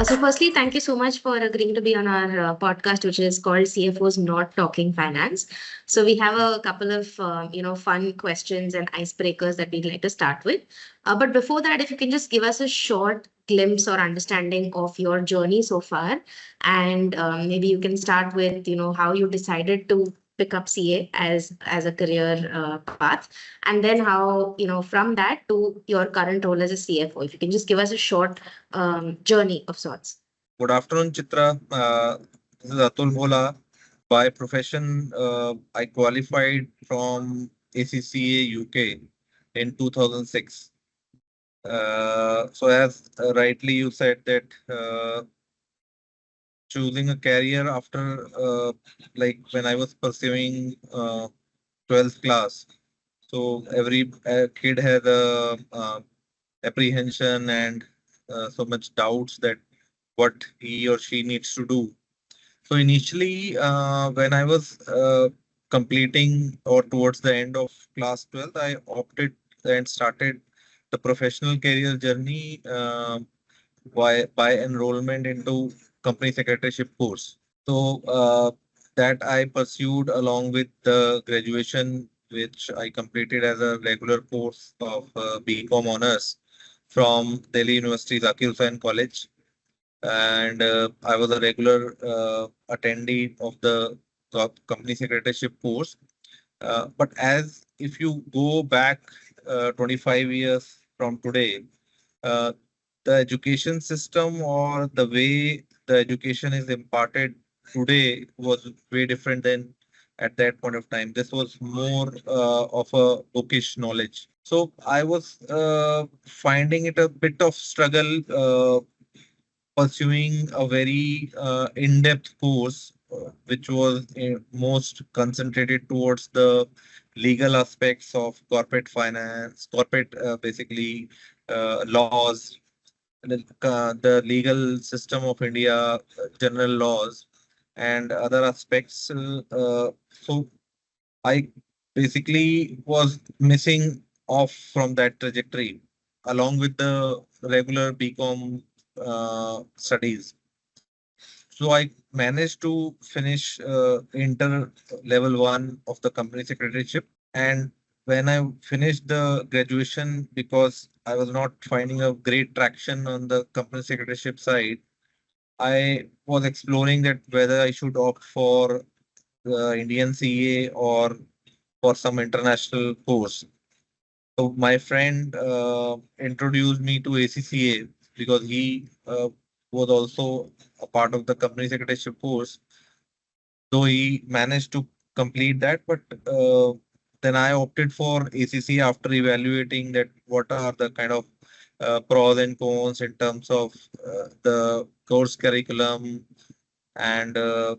So firstly, thank you so much for agreeing to be on our podcast, which is called CFOs Not Talking Finance. So we have a couple of fun questions and icebreakers that we'd like to start with. But before that, if you can just give us a short glimpse or understanding of your journey so far, and maybe you can start with how you decided to pick up CA as a career path, and then how from that to your current role as a CFO. If you can just give us a short journey of sorts. Good afternoon, Chitra. This is Atul Bhola. By profession, I qualified from ACCA UK in 2006. So, as rightly you said that choosing a career after, like when I was pursuing 12th class, so every kid has a apprehension and so much doubts that what he or she needs to do. So initially, when I was completing or towards the end of class 12th, I opted and started the professional career journey by enrollment into company secretaryship course. So that I pursued along with the graduation, which I completed as a regular course of BCom honors from Delhi University Zakir Hussain College, and I was a regular attendee of the company secretaryship course. But as if you go back 25 years from today, uh, the education system or the way the education is imparted today was way different than at that point of time. This was more of a bookish knowledge. So I was finding it a bit of struggle pursuing a very in-depth course, which was most concentrated towards the legal aspects of corporate finance, corporate basically laws, the legal system of India, general laws, and other aspects. So I basically was missing off from that trajectory along with the regular BCom studies. So I managed to finish inter level one of the company secretaryship. And when I finished the graduation, because I was not finding a great traction on the company secretaryship side, I was exploring that whether I should opt for the Indian CA or for some international course. So my friend introduced me to ACCA because he was also a part of the company secretaryship course. Though he managed to complete that, but then I opted for ACCA after evaluating that what are the kind of pros and cons in terms of the course curriculum and the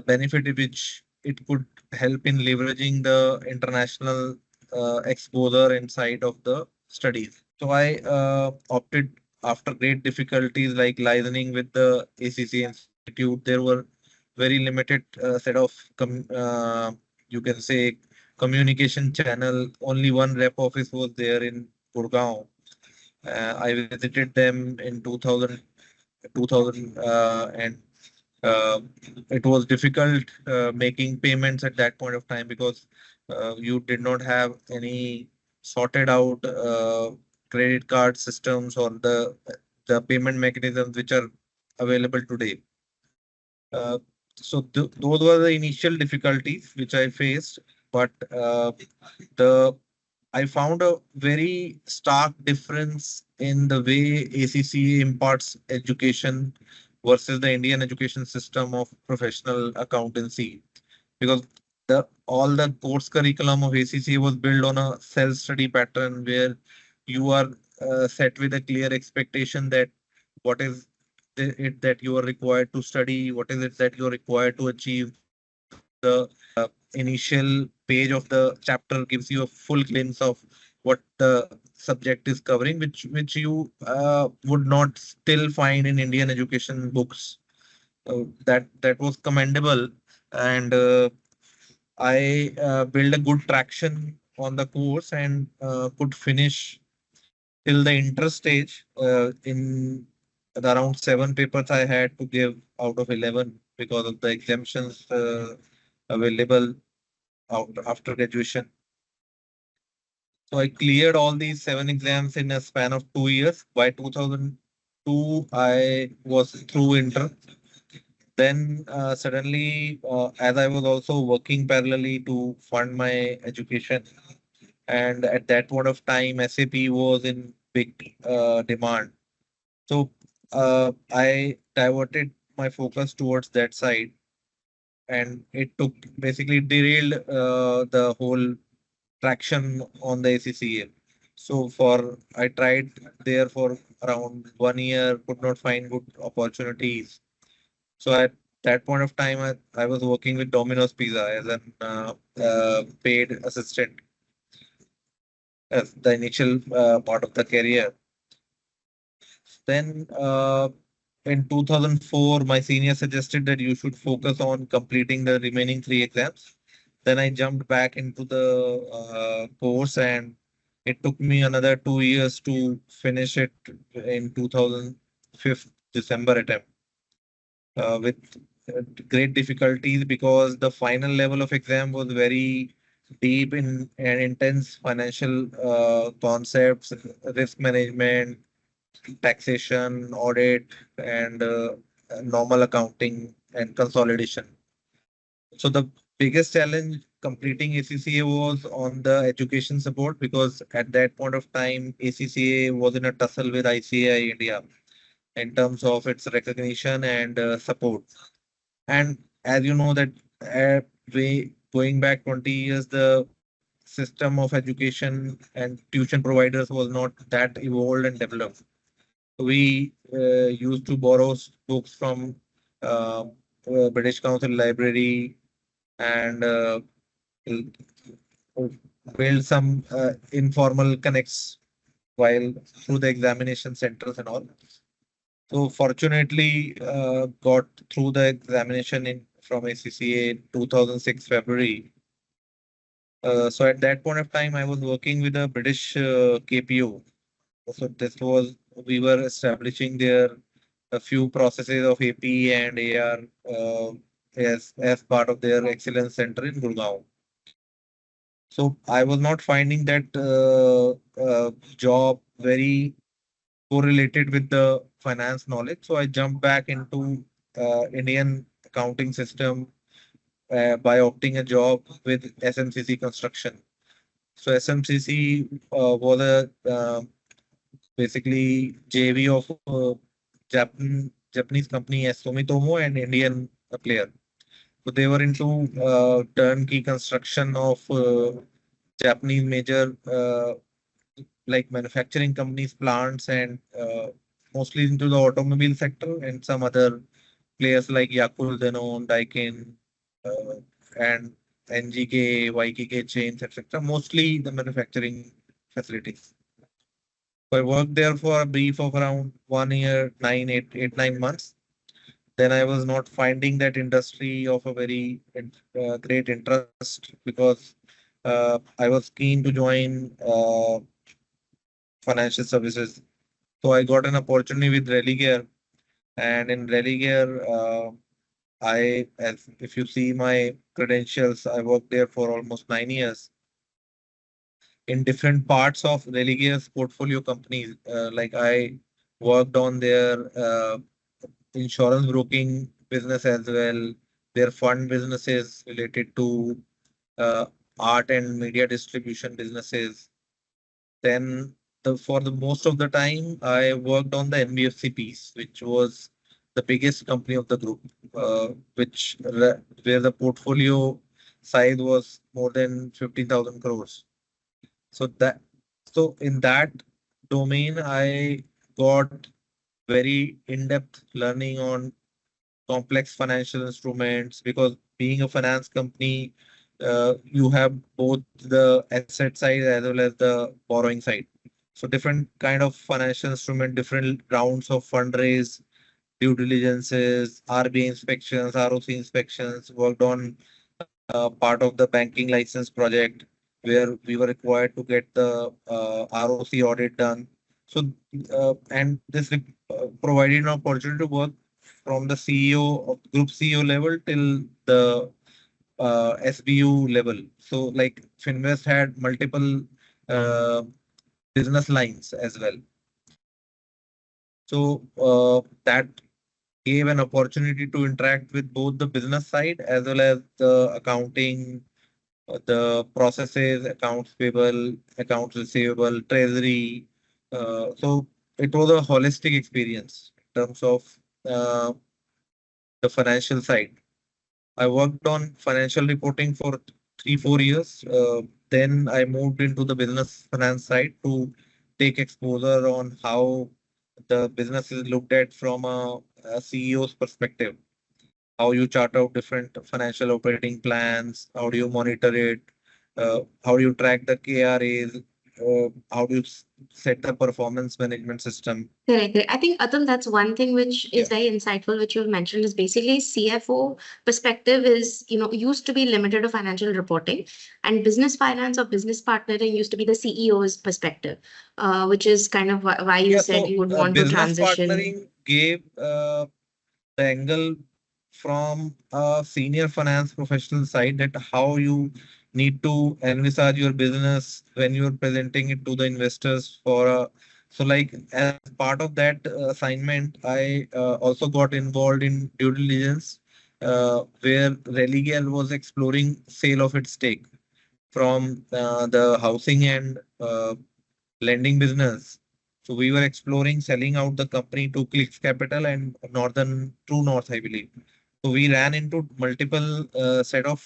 benefit which it could help in leveraging the international exposure inside of the studies. So I opted after great difficulties like liaising with the ACC Institute. There were very limited set of you can say communication channel. Only one rep office was there in Gurgaon. I visited them in 2000 and it was difficult making payments at that point of time because you did not have any sorted out credit card systems or the payment mechanisms which are available today. Uh, so those were the initial difficulties which I faced, but the I found a very stark difference in the way ACCA imparts education versus the Indian education system of professional accountancy. Because the all the course curriculum of ACCA was built on a self-study pattern where you are set with a clear expectation that what is it that you are required to study, what is it that you are required to achieve. The initial page of the chapter gives you a full glimpse of what the subject is covering, which you would not still find in Indian education books. That was commendable, and I built a good traction on the course and could finish till the inter stage in around 7 papers I had to give out of 11 because of the exemptions available after graduation. So I cleared all these 7 exams in a span of 2 years. By 2002, I was through inter. Then suddenly, as I was also working parallelly to fund my education, and at that point of time, SAP was in big demand. So I diverted my focus towards that side, and it took basically derailed the whole traction on the ACCA. So for I tried there for around 1 year, could not find good opportunities. So at that point of time, I was working with Domino's Pizza as an paid assistant as the initial part of the career. Then in 2004, my senior suggested that you should focus on completing the remaining 3 exams. Then I jumped back into the course, and it took me another 2 years to finish it in 2005 December attempt with great difficulties because the final level of exam was very deep in and intense financial concepts, risk management, taxation, audit, and normal accounting and consolidation. So the biggest challenge completing ACCA was on the education support because at that point of time, ACCA was in a tussle with ICAI India in terms of its recognition and support. And as you know that way going back 20 years, the system of education and tuition providers was not that evolved and developed. We used to borrow books from uh, British Council Library and build some informal connects while through the examination centers and all. So fortunately, got through the examination in from ACCA 2006 February. So at that point of time, I was working with a British KPO. So this was we were establishing there a few processes of AP and AR as part of their excellence center in Gurgaon. So I was not finding that job very correlated with the finance knowledge. So I jumped back into Indian accounting system by opting a job with SMCC Construction. So SMCC was a basically JV of Japanese company as Sumitomo and Indian player. So they were into turnkey construction of Japanese major like manufacturing companies, plants, and mostly into the automobile sector and some other players like Yakult, Danone, Daikin, and NGK, YKK chains, etc. Mostly the manufacturing facilities. So I worked there for a brief of around 1 year, 9 months. Then I was not finding that industry of a very great interest because I was keen to join financial services. So I got an opportunity with Religare, and in Religare, as if you see my credentials, I worked there for almost 9 years in different parts of Religare's portfolio companies. Like I worked on their insurance broking business as well, their fund businesses related to uh, art and media distribution businesses. Then for the most of the time, I worked on the NBFC piece, which was the biggest company of the group, where the portfolio size was more than 15,000 crores. So that so in that domain, I got very in-depth learning on complex financial instruments because being a finance company, you have both the asset side as well as the borrowing side. So different kind of financial instrument, different rounds of fundraise, due diligences, RBI inspections, ROC inspections, worked on part of the banking license project where we were required to get the ROC audit done. So, and this provided an opportunity to work from the CEO of group CEO level till the SBU level. So, like Finvest had multiple uh, business lines as well. So, that gave an opportunity to interact with both the business side as well as the accounting, the processes, accounts payable, accounts receivable, treasury. So it was a holistic experience in terms of uh, the financial side. I worked on financial reporting for 3, 4 years. Then I moved into the business finance side to take exposure on how the business is looked at from a CEO's perspective. How you chart out different financial operating plans, how do you monitor it, how do you track the KRAs, how do you set the performance management system. Correct. Correct. I think Atul, that's one thing which is Yeah. very insightful, which you've mentioned is basically CFO perspective is, used to be limited to financial reporting, and business finance or business partnering used to be the CEO's perspective, which is kind of why you Yeah, said so you would want to business transition. partnering gave the angle from a senior finance professional side that how you need to envisage your business when you're presenting it to the investors for a so like as part of that assignment I also got involved in due diligence where Religel was exploring sale of its stake from the housing and lending business. So we were exploring selling out the company to Clicks Capital and Northern True North, I believe. So we ran into multiple set of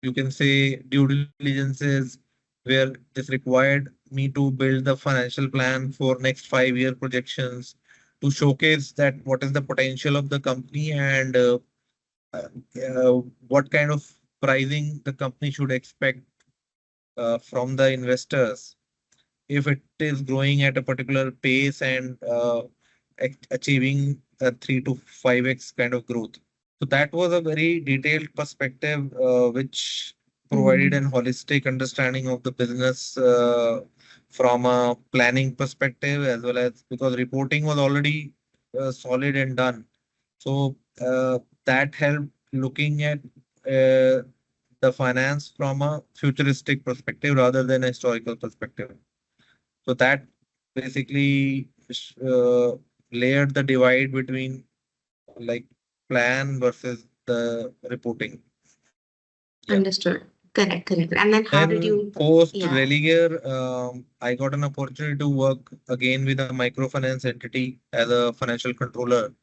you can say due diligences where this required me to build the financial plan for next 5 year projections to showcase that what is the potential of the company and uh, what kind of pricing the company should expect from the investors if it is growing at a particular pace and achieving a 3 to 5x kind of growth. So that was a very detailed perspective, which provided Mhm. an holistic understanding of the business from a planning perspective, as well as because reporting was already solid and done. So that helped looking at the finance from a futuristic perspective rather than a historical perspective. So that basically layered the divide between like plan versus the reporting. Yeah. Understood. Correct. Correct. And then how did Then you? post Yeah. Religare, I got an opportunity to work again with a microfinance entity as a financial controller.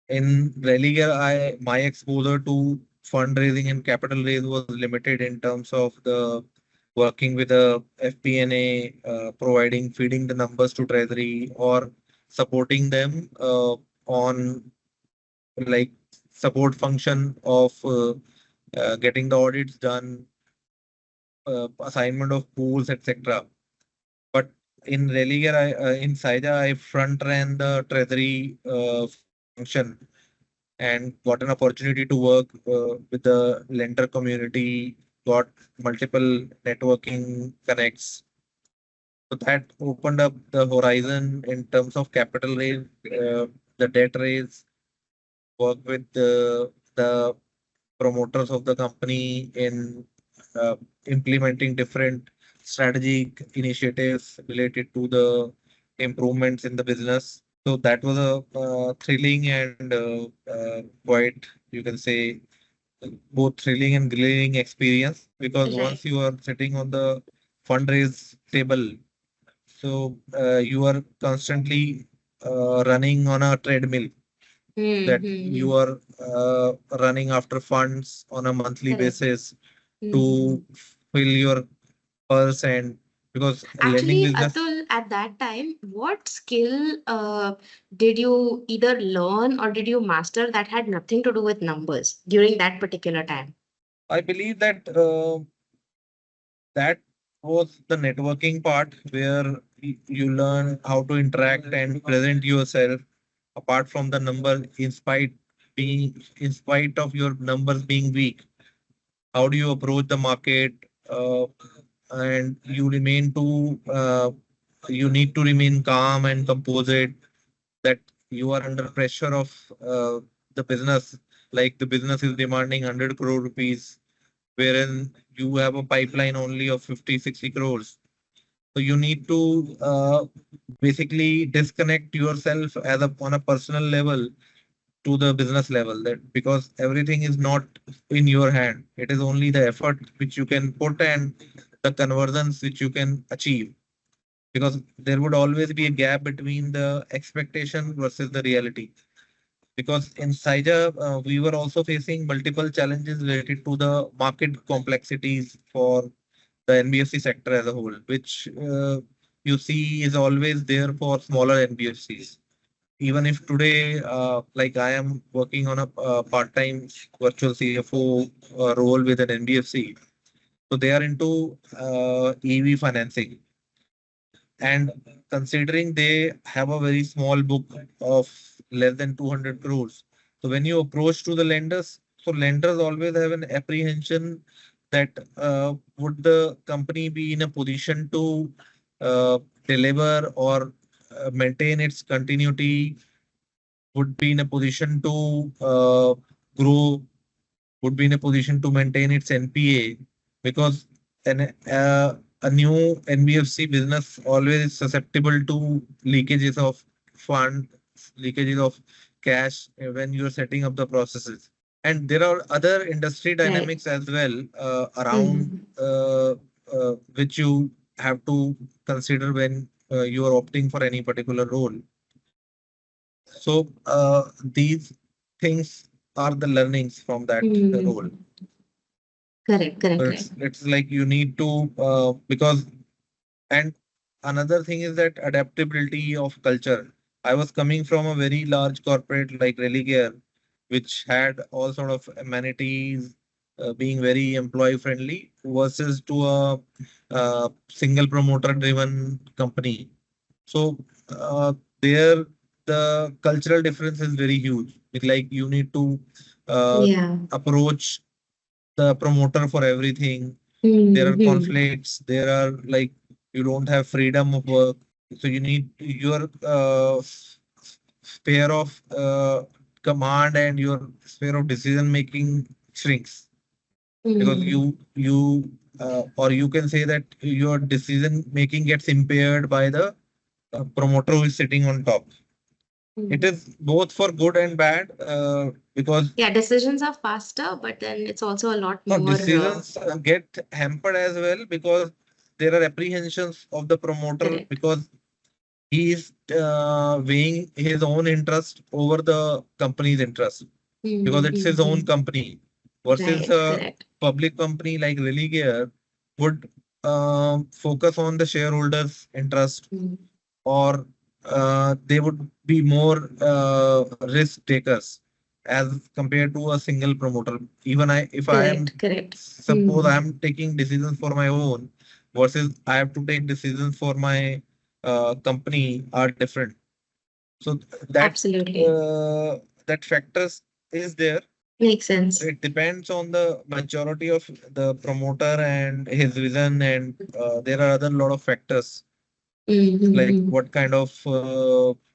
In Religare, I my exposure to fundraising and capital raise was limited in terms of the working with a FP&A, providing feeding the numbers to treasury or supporting them on like support function of getting the audits done, assignment of pools, etc. But in Religare, in Saija, I front ran the treasury function and got an opportunity to work with the lender community, got multiple networking connects. So that opened up the horizon in terms of capital raise, the debt raise, work with the promoters of the company in implementing different strategic initiatives related to the improvements in the business. So that was a thrilling and quite, you can say, both thrilling and grilling experience because once Right. you are sitting on the fundraise table, so you are constantly running on a treadmill that you Mm-hmm. are running after funds on a monthly Correct. basis Mm-hmm. to fill your purse and because lending Actually, business. Atul, at that time, what skill did you either learn or did you master that had nothing to do with numbers during that particular time? I believe that that was the networking part where you learn how to interact and present yourself apart from the number in spite of your numbers being weak. How do you approach the market, uh, and you remain to you need to remain calm and composed, that you are under pressure of the business, like the business is demanding 100 crore rupees, wherein you have a pipeline only of 50, 60 crores. So you need to basically disconnect yourself as a on a personal level to the business level, that because everything is not in your hand. It is only the effort which you can put and the conversions which you can achieve, because there would always be a gap between the expectation versus the reality. Because in Saija, we were also facing multiple challenges related to the market complexities for the NBFC sector as a whole, which you see is always there for smaller NBFCs. Even if today, like I am working on a part-time virtual CFO role with an NBFC, so they are into EV financing, and considering they have a very small book of less than 200 crores. So when you approach to the lenders, so lenders always have an apprehension that would the company be in a position to uh, deliver or maintain its continuity, would be in a position to grow, would be in a position to maintain its NPA, because a new NBFC business always is susceptible to leakages of funds, leakages of cash when you're setting up the processes. And there are other industry Right. dynamics as well around Mm. which you have to consider when you are opting for any particular role. So these things are the learnings from that role. Mm. Correct, So correct, correct. it's like you need to because and another thing is that adaptability of culture. I was coming from a very large corporate like Religare, which had all sort of amenities, being very employee friendly, versus to a single promoter driven company. So there the cultural difference is very huge. It's like you need to uh, Yeah. approach the promoter for everything. There are Mm-hmm. conflicts. There are like you don't have freedom of work. So you need your sphere of command and your sphere of decision making shrinks, because Mm. or you can say that your decision making gets impaired by the promoter who is sitting on top. It Mm. is both for good and bad, because Yeah, decisions are faster, but then it's also a lot no, more. decisions get hampered as well, because there are apprehensions of the promoter, Correct. because he is weighing his own interest over the company's interest, because it's his own Mm-hmm. company, versus Right, a correct. public company like Religare would focus on the shareholders' interest, Mm. or they would be more risk takers as compared to a single promoter. Even if I am, Correct, correct. suppose I Mm. am taking decisions for my own versus I have to take decisions for my company are different. So that Absolutely. uh, that factors is there. Makes sense. It depends on the maturity of the promoter and his vision, and there are other lot of factors, like Mm-hmm. what kind of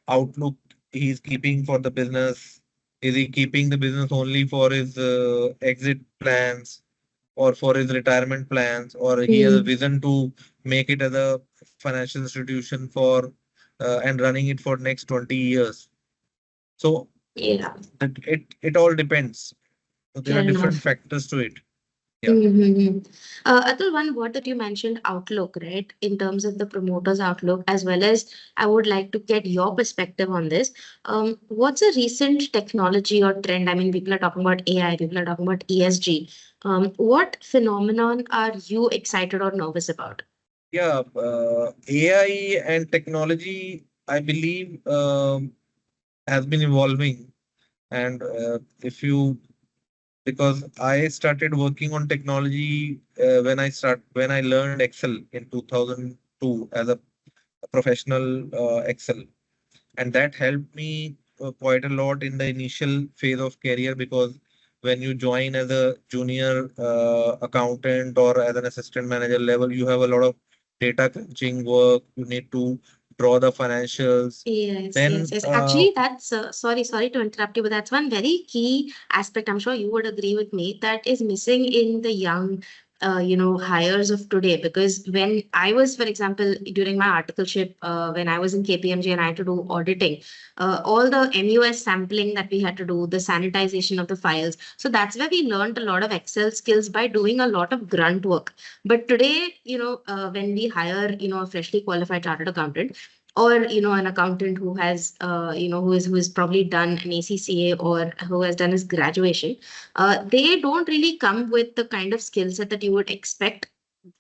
outlook he's keeping for the business. Is he keeping the business only for his exit plans or for his retirement plans, or he has a Mm. vision to make it as a financial institution for and running it for next 20 years? So Yeah, it all depends. So there fair are different enough. factors to it. Yeah. Mm-hmm. Atul, one word that you mentioned, outlook, right? In terms of the promoter's outlook, as well as I would like to get your perspective on this. What's a recent technology or trend? I mean, people are talking about AI, people are talking about ESG. What phenomenon are you excited or nervous about? Yeah, AI and technology, I believe, has been evolving. And if you, because I started working on technology when I learned Excel in 2002 as a professional Excel, and that helped me quite a lot in the initial phase of career, because when you join as a junior accountant or as an assistant manager level, you have a lot of data crunching work, you need to draw the financials. Yes, yes, Then yes. Actually, that's sorry to interrupt you, but that's one very key aspect. I'm sure you would agree with me that is missing in the young, hires of today. Because when I was, for example, during my articleship, when I was in KPMG and I had to do auditing, all the MUS sampling that we had to do, the sanitization of the files. So that's where we learned a lot of Excel skills by doing a lot of grunt work. But today, when we hire, a freshly qualified chartered accountant or an accountant who has who is probably done an ACCA or who has done his graduation, they don't really come with the kind of skill set that you would expect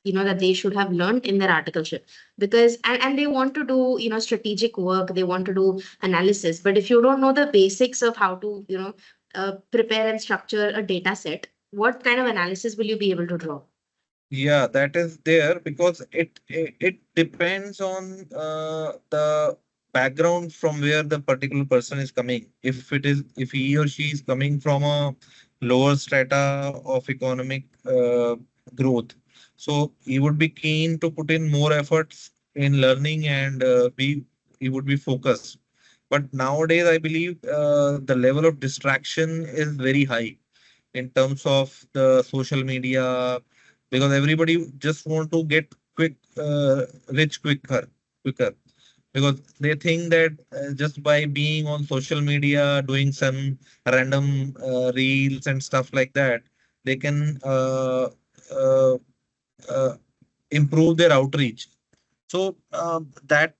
that they should have learned in their articleship. Because and they want to do strategic work, they want to do analysis, but if you don't know the basics of how to prepare and structure a data set, what kind of analysis will you be able to draw? yeah, that is there because it depends on the background from where the particular person is coming. If he or she is coming from a lower strata of economic growth, so he would be keen to put in more efforts in learning and be he would be focused. But nowadays, I believe the level of distraction is very high in terms of the social media because everybody just want to get quick rich quicker because they think that just by being on social media doing some random reels and stuff like that they can uh, uh, improve their outreach. So that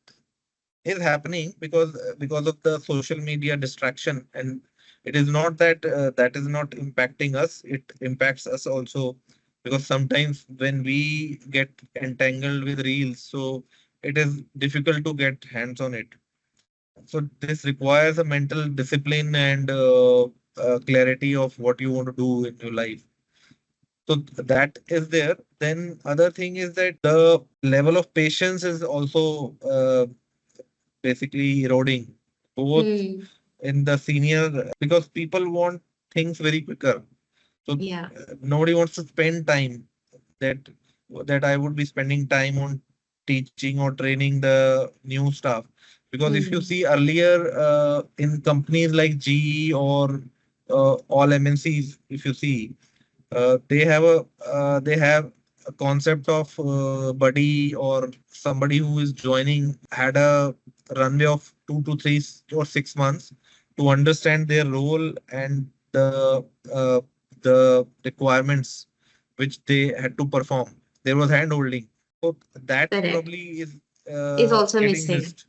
is happening because of the social media distraction, and it is not that that is not impacting us, it impacts us also because sometimes when we get entangled with reels, so it is difficult to get hands on it. So this requires a mental discipline and clarity of what you want to do in your life. So that is there. Then other thing is that the level of patience is also basically eroding both Hmm. in the senior because people want things very quicker. So Yeah. nobody wants to spend time that I would be spending time on teaching or training the new staff. Because if you Hmm. see earlier in companies like GE or all MNCs, if you see they have a concept of buddy or somebody who is joining had a runway of 2 to 3 or 6 months to understand their role and uh, the requirements which they had to perform. There was hand holding. So that Correct. probably is Is also getting missing. missed.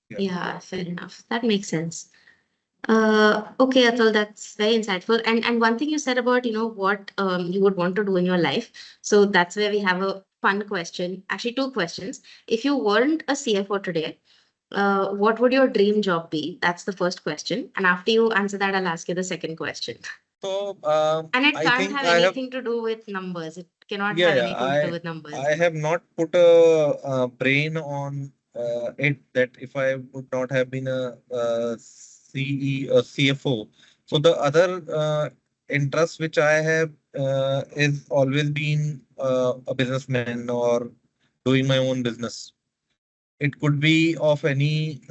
Yeah. Yeah, fair enough. That makes sense. Okay, Atul, that's very insightful. And one thing you said about, what you would want to do in your life. So that's where we have a fun question. Actually, two questions. If you weren't a CFO today, what would your dream job be? That's the first question. And after you answer that, I'll ask you the second question. So And it I can't think have I have anything to do with numbers. It cannot yeah, have yeah. anything to do with numbers. I have not put a brain on it that if I would not have been a CFO. So the other interest which I have is always been a businessman or doing my own business. It could be of any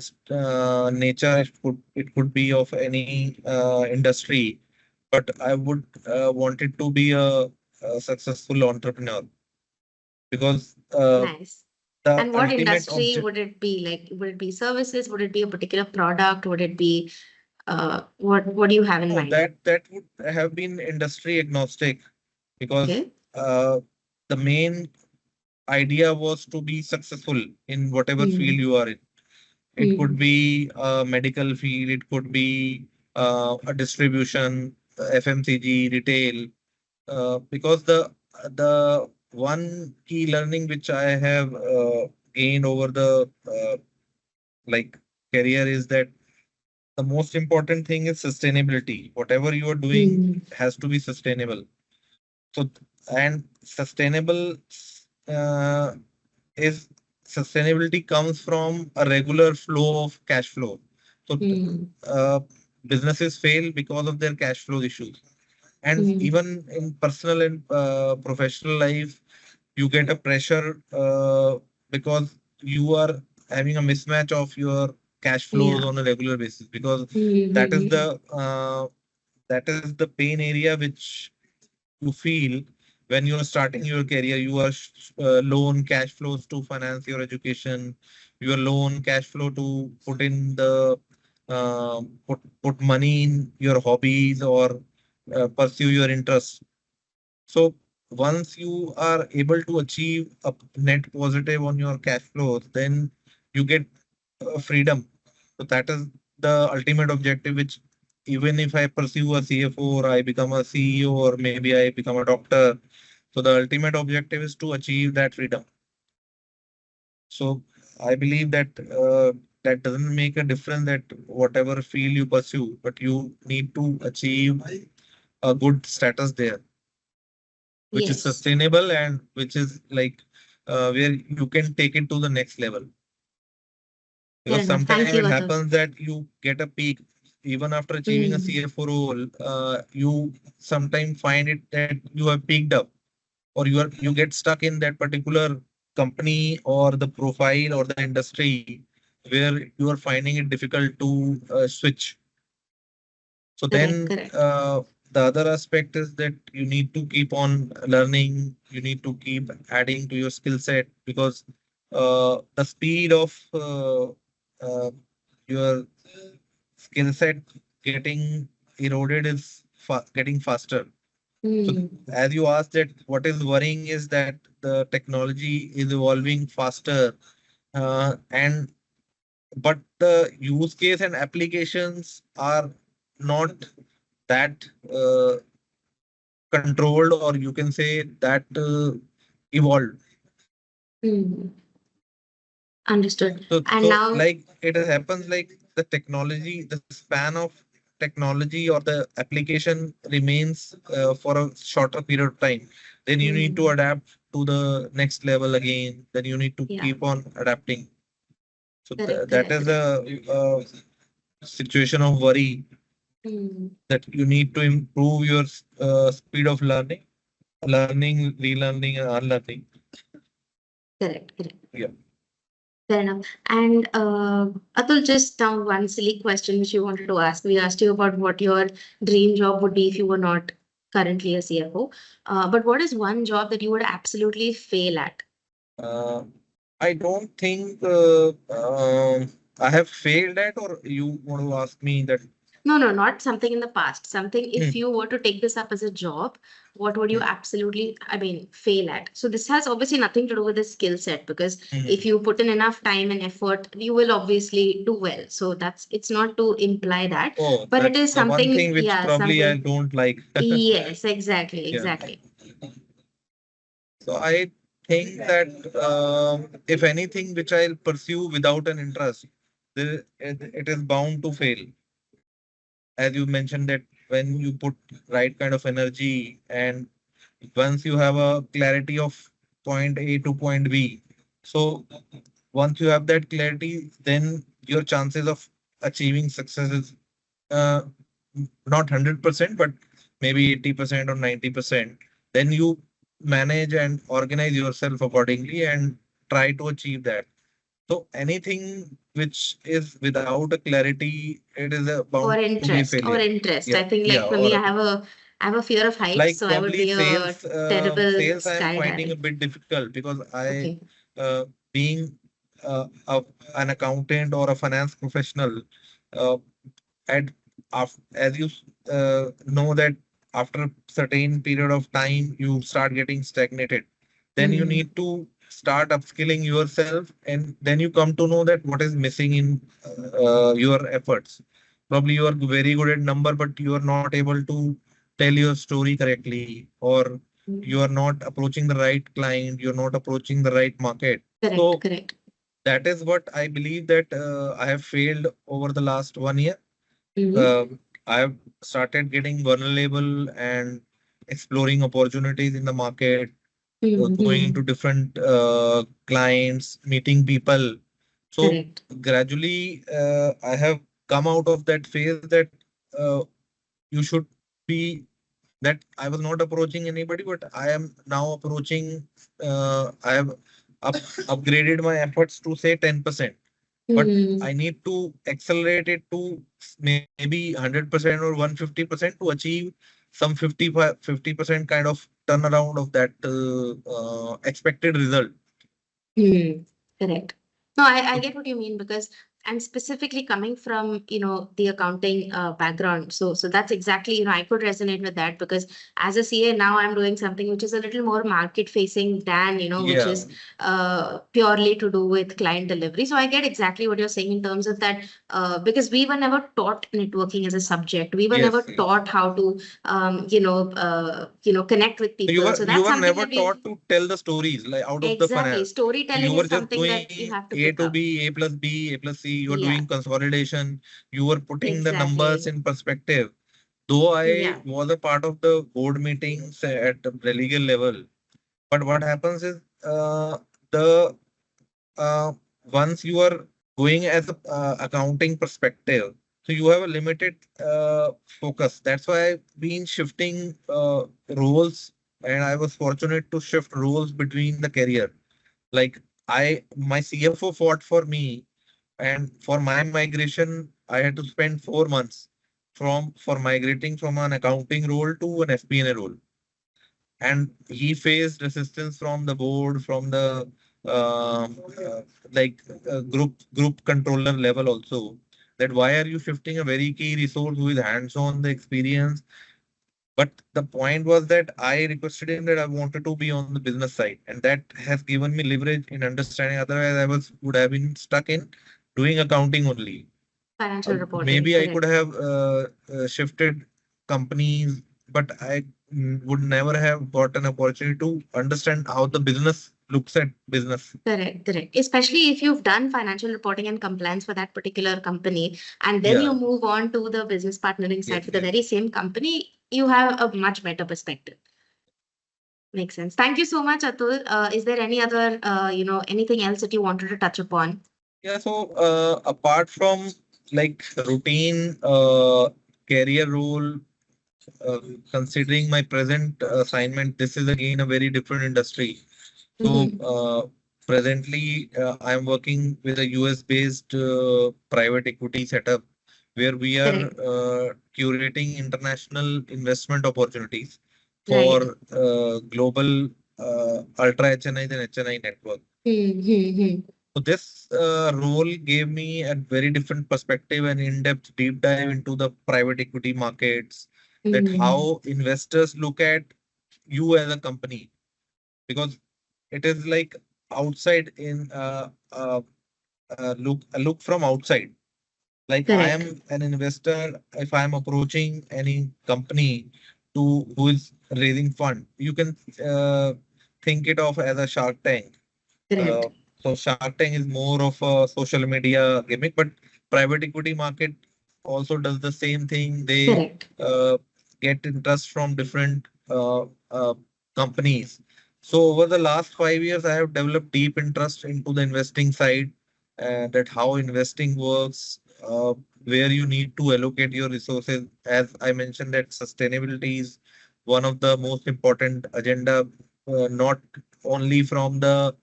nature. It could be of any industry, but I would want it to be a successful entrepreneur because Nice. the And what ultimate industry object. would it be? Like, would it be services? Would it be a particular product? Would it be what do you have in No, mind? that would have been industry agnostic because Okay. the main idea was to be successful in whatever field Hmm. you are in. It could Hmm. be a medical field, it could be a distribution, FMCG, retail. Because the one key learning which I have gained over the like career is that the most important thing is sustainability. Whatever you are doing Hmm. has to be sustainable. So and sustainable uh, is sustainability comes from a regular flow of cash flow. So Hmm. uh, businesses fail because of their cash flow issues. And Hmm. even in personal and professional life, you get a pressure because you are having a mismatch of your cash flows Yeah. on a regular basis, because that is Mm-hmm. the the pain area which you feel when you are starting your career. You are low on cash flows to finance your education. You are low on cash flow to put in the put money in your hobbies or pursue your interests. So once you are able to achieve a net positive on your cash flows, then you get freedom. So that is the ultimate objective, which even if I pursue a CFO or I become a CEO or maybe I become a doctor, so the ultimate objective is to achieve that freedom. So I believe that that doesn't make a difference that whatever field you pursue, but you need to achieve a good status there, which is Yes. sustainable and which is like where you can take it to the next level. Fair Because enough. sometimes Thank you, it Atul. happens that you get a peak even after achieving a Mm. CFO role. You sometimes find it that you have peaked up, or you get stuck in that particular company or the profile or the industry where you are finding it difficult to switch. So Correct, then correct. the other aspect is that you need to keep on learning, you need to keep adding to your skill set, because the speed of uh, your skill set getting eroded is getting faster. So Mm. as you asked that what is worrying is that the technology is evolving faster, and but the use case and applications are not that controlled, or you can say that evolved. Mm. Understood. And So now, like it happens like the technology, the span of technology or the application remains for a shorter period of time. Then you need to mm, adapt to the next level again. Then you need to yeah, keep on adapting. So correct, that correct, is correct. a situation of worry, Mm, that you need to improve your speed of learning, relearning, and unlearning. correct, correct. Yeah. Fair enough. And Atul, just now one silly question which you wanted to ask. We asked you about what your dream job would be if you were not currently a CFO. But what is one job that you would absolutely fail at? Uh, I don't think I have failed at, or you want to ask me that? No, no, not something in the past. Something, if Hmm, you were to take this up as a job, what would you hmm, absolutely, I mean, fail at? So this has obviously nothing to do with the skill set because if hmm. you put in enough time and effort, you will obviously do well. So it's not to imply that, Oh, but it that's is the one something, thing which yeah, probably I something. don't like. Yes, exactly, Yeah. exactly. So I think that if anything which I'll pursue without an interest, it is bound to fail. As you mentioned that when you put right kind of energy, and once you have a clarity of point A to point B, so once you have that clarity, then your chances of achieving success is uh, not 100%, but maybe 80% or 90%. Then you manage and organize yourself accordingly and try to achieve that. So anything which is without a clarity, it is bound to be Or failure. interest. Yeah, I think yeah. like for me, Or I have a fear of heights, like so I would probably be a sales, terrible sales I am finding a skydiving. bit difficult, because I, Okay. being an accountant or a finance professional, uh, at as you know that after a certain period of time you start getting stagnated, then you Mm, need to start upskilling yourself, and then you come to know that what is missing in your efforts. Probably you are very good at number, but you are not able to tell your story correctly, or mm. you are not approaching the right client, you're not approaching the right market. Correct, So correct. that is what I believe that I have failed over the last 1 year. Mm-hmm. uh, I've started getting vulnerable and exploring opportunities in the market, going to Mm-hmm. different clients, meeting people. So Correct. gradually, I have come out of that phase that uh, you should be that I was not approaching anybody, but I am now approaching. I have up, upgraded my efforts to say 10%, but Hmm. I need to accelerate it to maybe 100% or 150% to achieve some 50% kind of turnaround of that expected result. Hmm. Correct. No, I So, get what you mean because and specifically coming from, the accounting background. So that's exactly, I could resonate with that because as a CA now I'm doing something which is a little more market facing than, which yeah, is purely to do with client delivery. So I get exactly what you're saying in terms of that because we were never taught networking as a subject. We were never yes, yes. taught how to connect with So you people. were So you that's were something never that we taught to tell the stories like out of the exactly finance. So you storytelling were is just something that you doing have to A pick to up. B, A plus B, A plus C. You were Yeah, doing consolidation. You were putting the numbers exactly. in perspective. Though I Yeah, was a part of the board meetings at the legal level, but what happens is the uh, once you are going as a accounting perspective, so you have a limited focus. That's why I've been shifting roles, and I was fortunate to shift roles between the career. Like my CFO fought for me, and for my migration, I had to spend 4 months for migrating from an accounting role to an FP&A role, and he faced resistance from the board, from the like group controller level also. That why are you shifting a very key resource who is hands-on the experience? But the point was that I requested him that I wanted to be on the business side, and that has given me leverage in understanding. Otherwise, I was would have been stuck in doing accounting only. financial reporting, Maybe I could correct. have shifted companies, but I would never have got an opportunity to understand how the business looks at business. Correct, correct. Especially if you've done financial reporting and compliance for that particular company, and then Yeah, you move on to the business partnering side yes, for the yes. very same company, you have a much better perspective. Makes sense. Thank you so much, Atul. Is there any other, anything else that you wanted to touch upon? Yeah, so apart from like routine career role, uh, considering my present assignment, this is again a very different industry. So Mm-hmm. presently, I am working with a US based private equity setup where we are Correct. curating international investment opportunities Right. for global ultra HNIs and HNI network. Mm-hmm. So this role gave me a very different perspective and in-depth deep dive into the private equity markets, that Mm-hmm. how investors look at you as a company, because it is like outside in a look from outside. Like I Correct. am an investor, if I am approaching any company to who is raising fund, you can think it of as a Shark Tank. Correct. uh, so Shark Tank is more of a social media gimmick, but private equity market also does the same thing. They Correct. uh, get interest from different companies. So over the last 5 years, I have developed deep interest into the investing side, that how investing works, where you need to allocate your resources. As I mentioned, that sustainability is one of the most important agenda, not only from the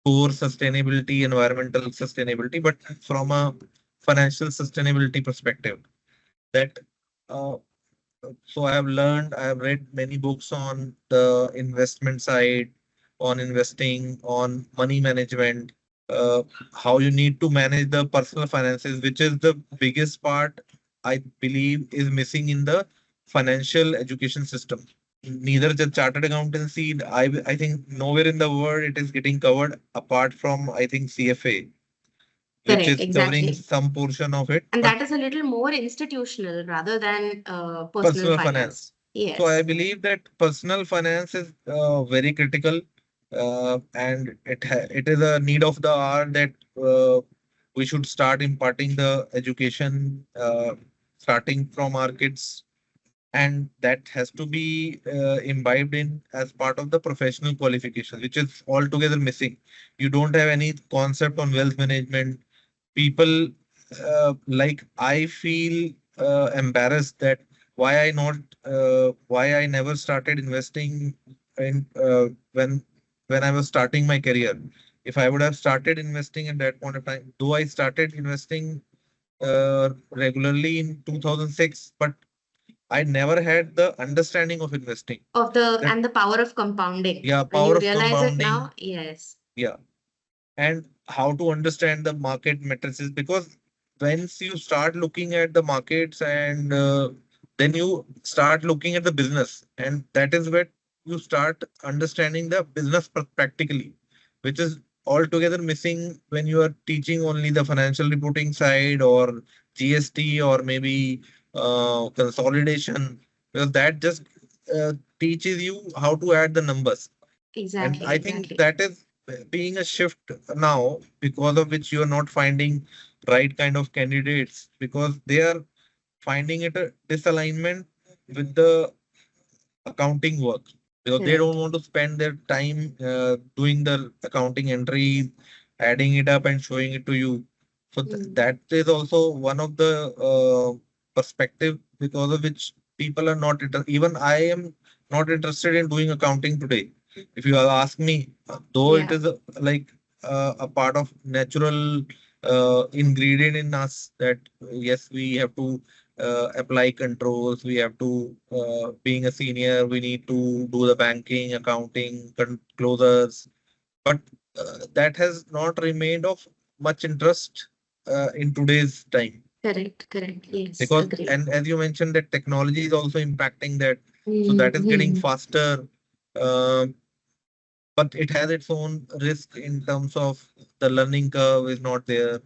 core sustainability, environmental sustainability, but from a financial sustainability perspective. That uh, so I have read many books on the investment side, on investing, on money management, uh, how you need to manage the personal finances, which is the biggest part I believe is missing in the financial education system. Neither the chartered accountancy, I think nowhere in the world it is getting covered apart from I think CFA, which Correct. is covering Exactly. some portion of it, And but that is a little more institutional rather than personal personal finance. finance. So I Yes. believe that personal finance is very critical, and it is a need of the hour that we should start imparting the education, starting from our kids, and that has to be imbibed in as part of the professional qualification, which is altogether missing. You don't have any concept on wealth management. People like I feel embarrassed that why I never started investing in when I was starting my career. if I would have started investing at that point of time, though I started investing regularly in 2006, but I never had the understanding of investing. Of the That and the power of compounding. yeah, When power you of realize it compounding. now, yes. Yeah, and how to understand the market matrices, because once you start looking at the markets and then you start looking at the business, and that is where you start understanding the business practically, which is altogether missing when you are teaching only the financial reporting side or GST or maybe consolidation, because that just teaches you how to add the numbers. And Exactly, I think exactly. that is being a shift now, because of which you are not finding right kind of candidates, because they are finding it a disalignment with the accounting work, because they don't Correct. want to spend their time doing the accounting entry, adding it up and showing it to you. So Mm. that is also one of the perspective because of which people are not even I am not interested in doing accounting today. If you ask me, though it Yeah, is a part of natural ingredient in us, that yes, we have to apply controls. We have to, being a senior, we need to do the banking, accounting, closers. But that has not remained of much interest in today's time. correct, correct. Yes, Because, agree. and as you mentioned, that technology is also impacting that. So that is getting Mm-hmm. faster. Um but it has its own risk in terms of the learning curve is not there.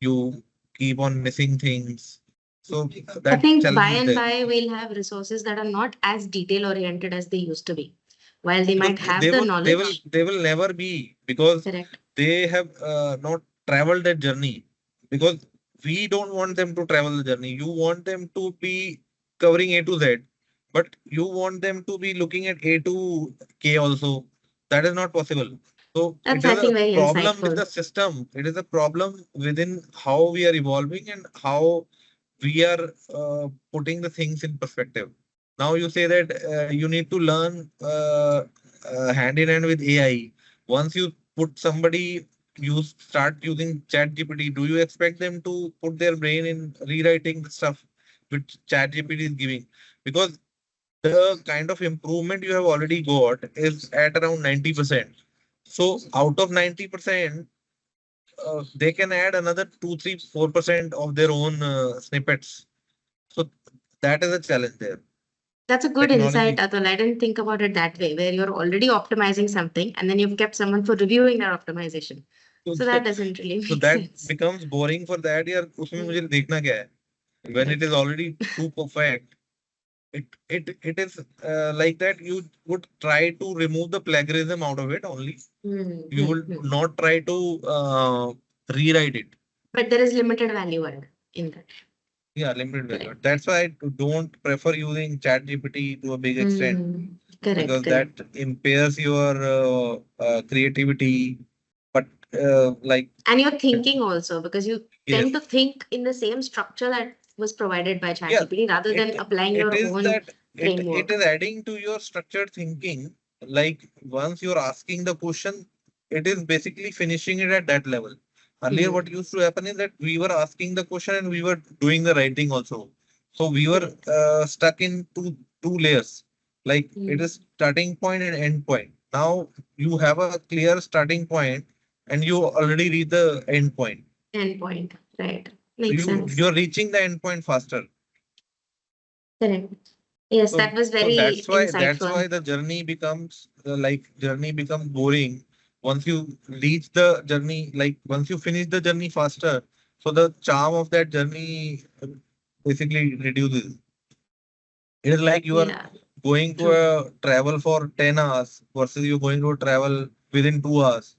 You keep on missing things. So I that think by challenge is and there. by we'll have resources that are not as detail oriented as they used to be. While they Because might have the knowledge, they will never be, because correct. they have not traveled that journey, because we don't want them to travel the journey. You want them to be covering A to Z, but you want them to be looking at A to K also. That is not possible. So it That's, is I a think, very problem with insightful. the system. It is a problem within how we are evolving and how we are putting the things in perspective. Now you say that you need to learn hand in hand with AI. Once you put somebody, you start using Chat GPT, do you expect them to put their brain in rewriting the stuff which Chat GPT is giving? Because the kind of improvement you have already got is at around 90%. So out of 90%, they can add another 2, 3, 4% of their own snippets. So that is a challenge there. That's a good insight, Technology. Atul. I didn't think about it that way, where you're already optimizing something and then you've kept someone for reviewing that optimization. So, So that doesn't really so make that sense. becomes boring for that यार उसमें Mm. मुझे देखना क्या है? When it is Correct. already too perfect, it is like that you would try to remove the plagiarism out of it only. You will Mm-hmm. not try to rewrite it. But there is limited value add in that. Yeah, limited value. Correct. That's why I don't prefer using Chat GPT to a big extent, Correct, because that correct. impairs your creativity. But like And your thinking also, because you tend to yes, think in the same structure that was provided by yeah, ChatGPT rather than applying it your is own that it framework. is adding to your structured thinking. Like once you're asking the question, it is basically finishing it at that level. Earlier, Hmm. what used to happen is that we were asking the question and we were doing the writing also. So we were Correct. stuck in two layers. Like it Hmm. is starting point and end point. Now you have a clear starting point and you already reach the end point. Endpoint. Right. So Makes sense. you're reaching the end point faster. Correct. Yes, So, that was so very that's why insightful. the journey becomes journey becomes boring once you reach the journey. Like once you finish the journey faster, so the charm of that journey basically reduces. It is like you are Yeah, going to true. a travel for 10 hours versus you're going to travel within 2 hours.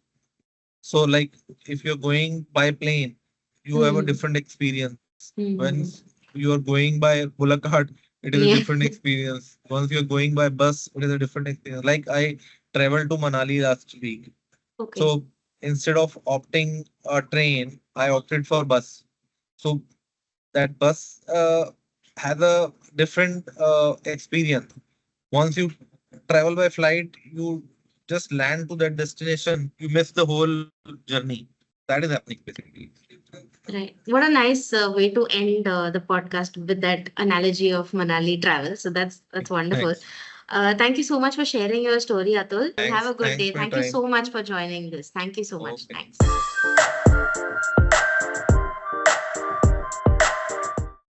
So like if you're going by plane, you have a Hmm. different experience. When Hmm. you are going by bullock cart, it is a Yeah. different experience. Once you're going by bus, it is a different experience. Like I traveled to Manali last week. Okay. So instead of opting a train, I opted for bus. So that bus has a different experience. Once you travel by flight, you just land to that destination, you miss the whole journey. That is happening basically. Right. What a nice way to end the podcast with that analogy of Manali travel. So that's wonderful. Thanks. Thank you so much for sharing your story, Atul. Have a Thanks. good Thanks day. for your Thank you time. so much for joining this. Thank you so much. Okay. Thanks.